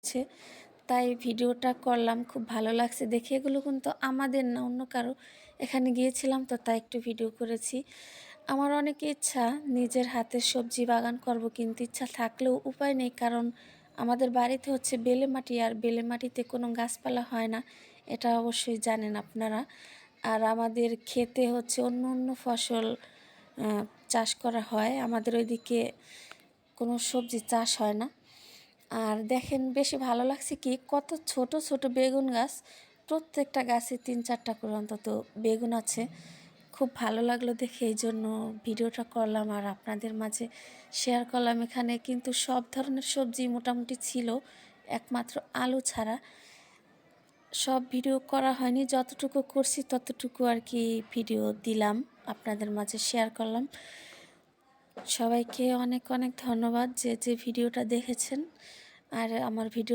হচ্ছে, তাই ভিডিওটা করলাম। খুব ভালো লাগছে দেখে। এগুলো কিন্তু আমাদের না, অন্য কারো। এখানে গিয়েছিলাম তো তাই একটু ভিডিও করেছি। আমার অনেক ইচ্ছা নিজের হাতের সবজি বাগান করব, কিন্তু ইচ্ছা থাকলেও উপায় নেই, কারণ আমাদের বাড়িতে হচ্ছে বেলে মাটি, আর বেলে মাটিতে কোনো গাছপালা হয় না, এটা অবশ্যই জানেন আপনারা। আর আমাদের ক্ষেতে হচ্ছে অন্য অন্য ফসল চাষ করা হয়, আমাদের ওইদিকে কোনো সবজি চাষ হয় না। আর দেখেন বেশি ভালো লাগছে কি, কত ছোট ছোট বেগুন গাছ, প্রত্যেকটা গাছে 3-4টা করে অন্তত বেগুন আছে। খুব ভালো লাগলো দেখে, এই জন্য ভিডিওটা করলাম আর আপনাদের মাঝে শেয়ার করলাম। এখানে কিন্তু সব ধরনের সবজি মোটামুটি ছিল, একমাত্র আলু ছাড়া। সব ভিডিও করা হয়নি, যতটুকু করছি ততটুকু আর কি ভিডিও দিলাম, আপনাদের মাঝে শেয়ার করলাম। সবাইকে অনেক অনেক ধন্যবাদ যে যে ভিডিওটা দেখেছেন। আর আমার ভিডিও